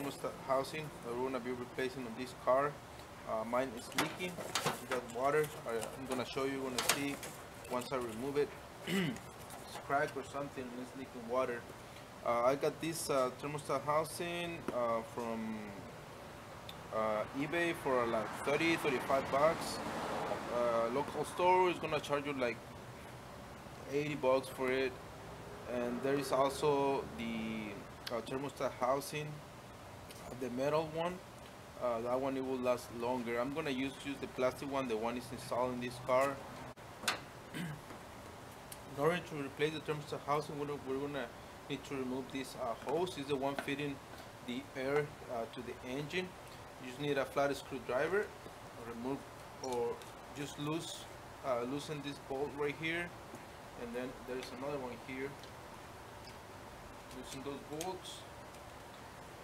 thermostat housing that we're gonna be replacing on this car. Mine is leaking. We got water. I'm gonna show you. Gonna see once I remove it. It's cracked or something. And it's leaking water. I got this thermostat housing from eBay for like 35 bucks. Local store is gonna charge you like 80 bucks for it. And there is also the thermostat housing, the metal one. That one it will last longer. I'm gonna use the plastic one. The one is installed in this car. In order to replace the thermostat housing, we're gonna need to remove this hose. This is the one feeding the air to the engine. You just need a flat screwdriver, remove or just loosen this bolt right here, and then there's another one here. Loosen those bolts,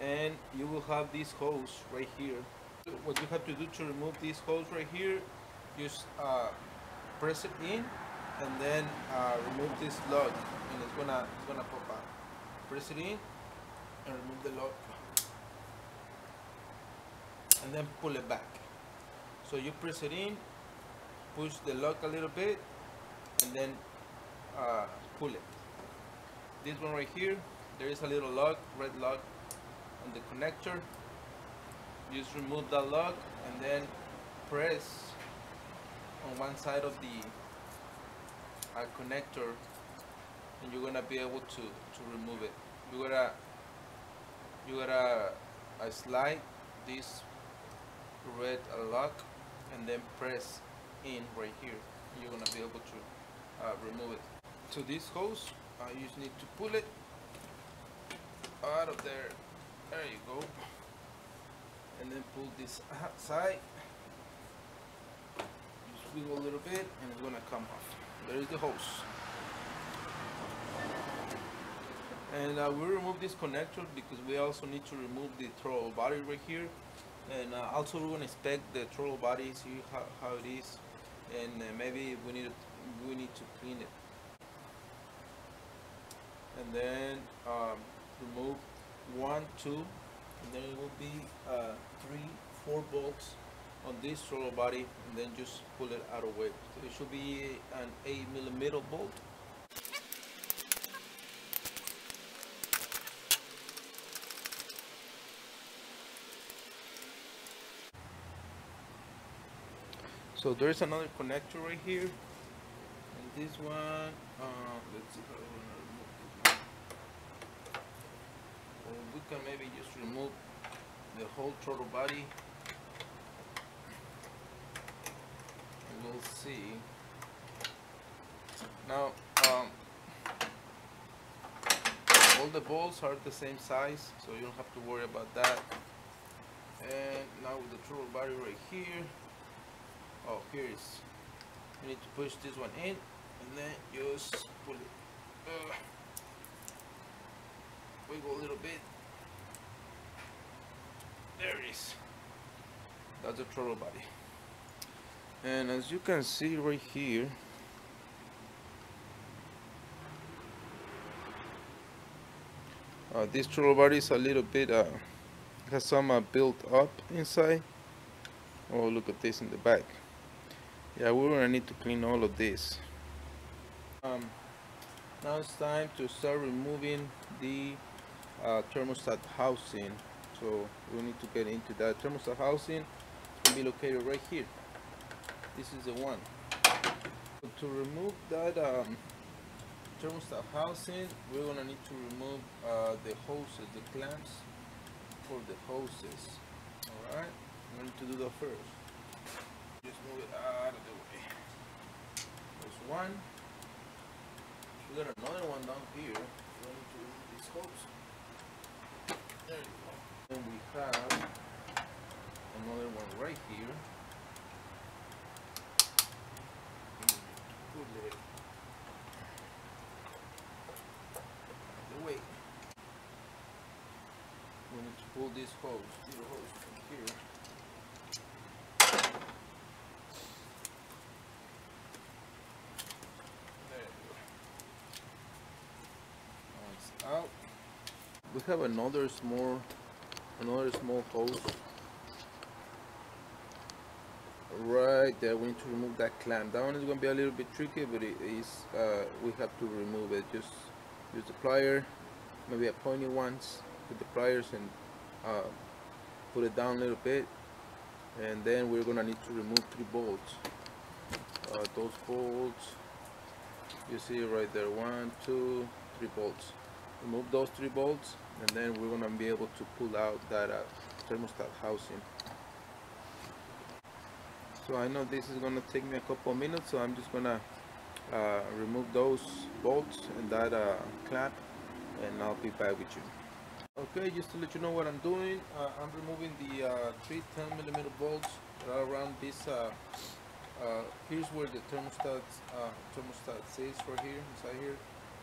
and you will have this hose right here. What you have to do to remove this hose right here, just press it in, and then remove this lug, and it's gonna pop out. Press it in, and remove the lug, and then pull it back. So you press it in, push the lug a little bit, and then pull it. This one right here, there is a little lug, red lug on the connector. Just remove that lug and then press on one side of the connector, and you're gonna be able to remove it. You gotta slide this red lock and then press in right here. You're gonna be able to remove it. So this hose, you just need to pull it out of there. There you go. And then pull this side. Just wiggle a little bit, and it's gonna come off. There is the hose. And we remove this connector because we also need to remove the throttle body right here. And also we're gonna inspect the throttle body, see how it is, and maybe we need to clean it. And then remove 1, 2, and then it will be 3, 4 bolts on this throttle body, and then just pull it out of the way. So it should be an 8mm bolt. So there's another connector right here, and this one, let's see how we're gonna remove this one. Or we can maybe just remove the whole throttle body. And we'll see. Now, all the bolts are the same size, so you don't have to worry about that. And now with the throttle body right here. Oh, here is. You need to push this one in, and then just pull it. Wiggle a little bit. There it is. That's the throttle body. And as you can see right here, this throttle body is a little bit has some built up inside. Oh, look at this in the back. Yeah, we're gonna need to clean all of this. Now it's time to start removing the thermostat housing. So we need to get into that. Thermostat housing can be located right here. This is the one. So to remove that thermostat housing, we're gonna need to remove the hoses, the clamps for the hoses. All right, we need to do that first. Just move it out of the way. There's one. We got another one down here. We need to remove these hoses. There you go. And we have another one right here. Pull it out of the way. We need to pull this hose, steel hose from here. Out. We have another small another small hose right there. We need to remove that clamp. That one is going to be a little bit tricky, but it is we have to remove it. Just use the plier, maybe a pointy ones with the pliers, and put it down a little bit, and then we're gonna need to remove 3 bolts. Those bolts, you see right there, 1, 2, 3 bolts. Remove those 3 bolts, and then we're gonna be able to pull out that thermostat housing. So I know this is gonna take me a couple of minutes, so I'm just gonna remove those bolts and that clamp, and I'll be back with you. Okay, just to let you know what I'm doing, I'm removing the 3 10mm bolts that are around this. Here's where the thermostat sits right here, inside here.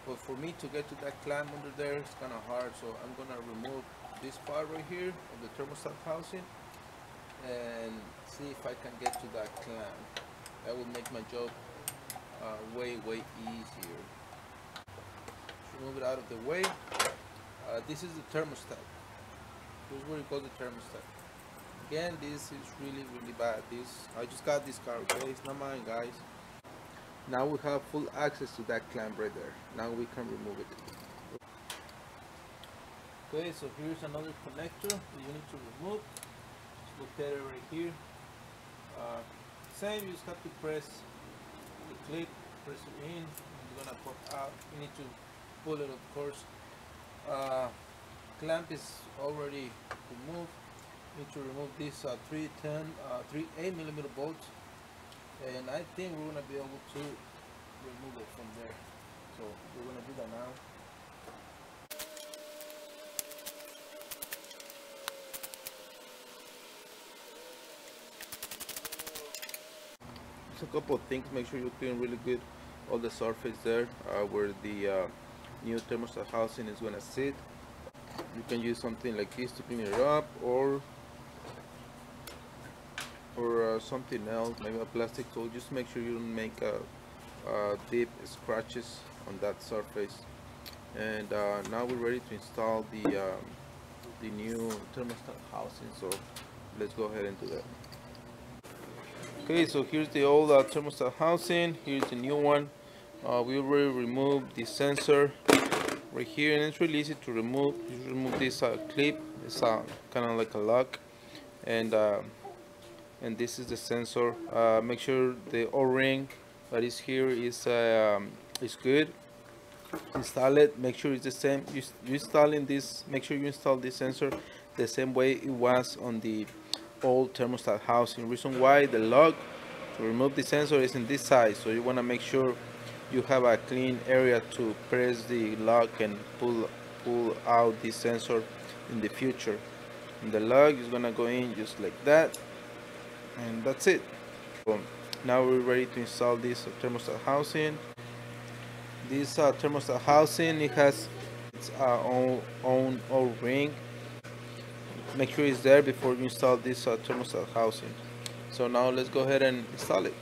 But for me to get to that clamp under there, it's kind of hard, so I'm gonna remove this part right here of the thermostat housing and see if I can get to that clamp. That will make my job way easier. Just remove it out of the way. This is the thermostat. This is what you call the thermostat. Again, this is really bad. I just got this car, okay? It's not mine, guys. Now we have full access to that clamp right there. Now we can remove it. Okay, so here's another connector that you need to remove. Just look at it right here. Same, you just have to press the clip, press it in, and you're gonna pop out. You need to pull it, of course. Clamp is already removed. You need to remove this 3 8mm bolts, and I think we're gonna be able to remove it from there. So we're gonna do that now. Just a couple of things. Make sure you clean really good all the surface there where the new thermostat housing is gonna sit. You can use something like this to clean it up, or something else, maybe a plastic tool. Just make sure you don't make deep scratches on that surface. And now we're ready to install the new thermostat housing, so let's go ahead and do that. Okay, so here's the old thermostat housing. Here's the new one. We already removed the sensor right here, and it's really easy to remove. You remove this clip. It's kind of like a lock, and this is the sensor. Make sure the O-ring that is here is good. Install it. Make sure it's the same. You installing this. Make sure you install this sensor the same way it was on the old thermostat housing. Reason why the lock to remove the sensor is in this side, so you want to make sure you have a clean area to press the lock and pull out the sensor in the future. And the lock is gonna go in just like that, and that's it. So now we're ready to install this thermostat housing. This thermostat housing, it has its own O-ring. Make sure it's there before you install this thermostat housing. So now let's go ahead and install it.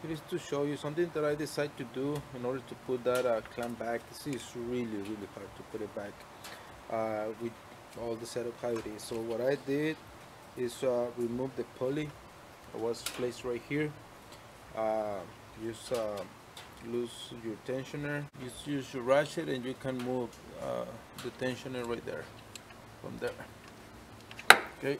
It is to show you something that I decided to do in order to put that clamp back. This is really hard to put it back with all the setup how it is. So what I did is remove the pulley that was placed right here. Just loose your tensioner. Just use your ratchet and you can move the tensioner right there from there. Okay.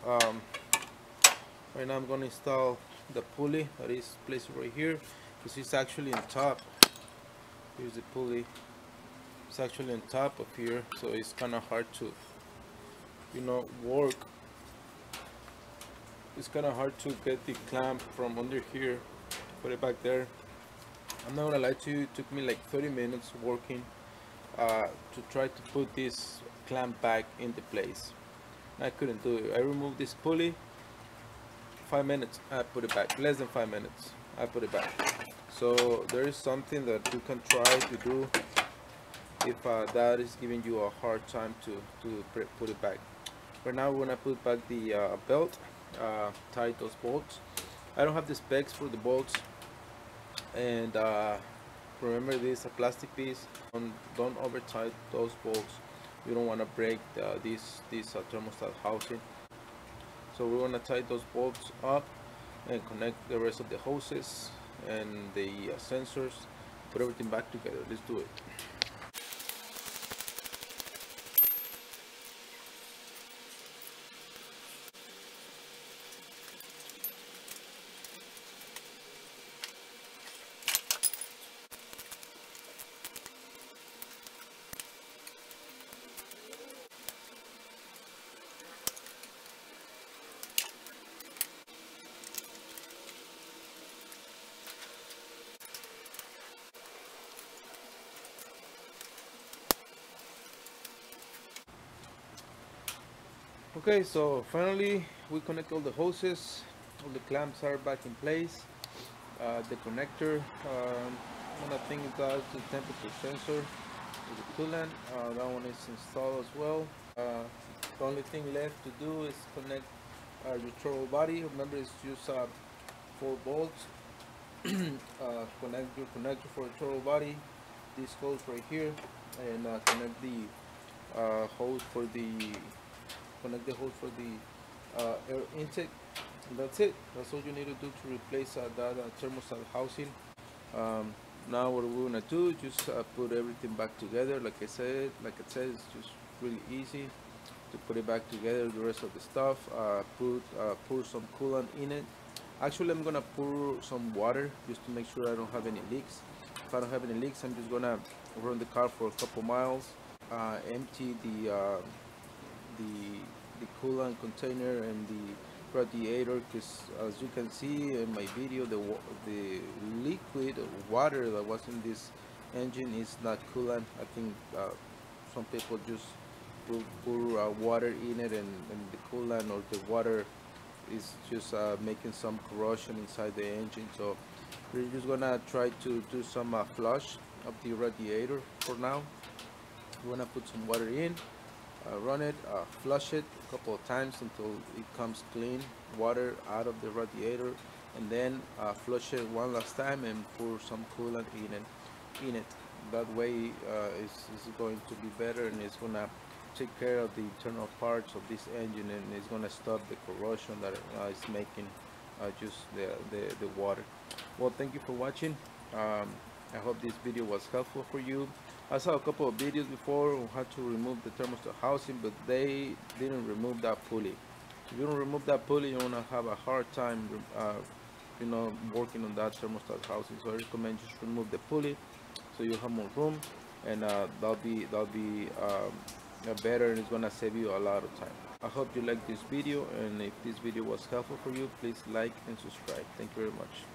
Right now I'm going to install the pulley that is placed right here, because it's actually on top. Here's the pulley. It's actually on top of here, so it's kind of hard to, work. It's kind of hard to get the clamp from under here, put it back there. I'm not gonna lie to you, it took me like 30 minutes working to try to put this clamp back into place. I couldn't do it. I removed this pulley, 5 minutes, I put it back. Less than 5 minutes, I put it back. So there is something that you can try to do if that is giving you a hard time to put it back. For now, we're gonna put back the belt, tie those bolts. I don't have the specs for the bolts, and Remember, this is a plastic piece. Don't over tight those bolts. You don't want to break this thermostat housing. So we're gonna tie those bolts up and connect the rest of the hoses and the sensors. Put everything back together. Let's do it. Okay, so finally we connect all the hoses. All the clamps are back in place. The connector, one thing is that the temperature sensor with the coolant. That one is installed as well. The only thing left to do is connect your throttle body. Remember, it's just 4 bolts. Connect your connector for the throttle body. This hose right here, and connect the hose for the air intake. And that's it. That's all you need to do to replace that thermostat housing. Now what we're gonna do is just put everything back together. Like I said, it's just really easy to put it back together. The rest of the stuff, pour some coolant in it. Actually, I'm gonna pour some water just to make sure I don't have any leaks. If I don't have any leaks, I'm just gonna run the car for a couple miles, empty the coolant container and the radiator, because as you can see in my video, the liquid water that was in this engine is not coolant. I think some people just pour water in it, and the coolant or the water is just making some corrosion inside the engine. So we're just gonna try to do some flush of the radiator for now. We're gonna put some water in, run it, flush it a couple of times until it comes clean water out of the radiator, and then flush it one last time and pour some coolant in it. That way it's going to be better, and it's gonna take care of the internal parts of this engine, and it's gonna stop the corrosion that is making just the water. Well, thank you for watching. I hope this video was helpful for you. I saw a couple of videos before on how to remove the thermostat housing, but they didn't remove that pulley. If you don't remove that pulley, you're gonna have a hard time working on that thermostat housing. So I recommend just remove the pulley so you have more room, and that'll be better, and it's gonna save you a lot of time. I hope you like this video, and if this video was helpful for you, please like and subscribe. Thank you very much.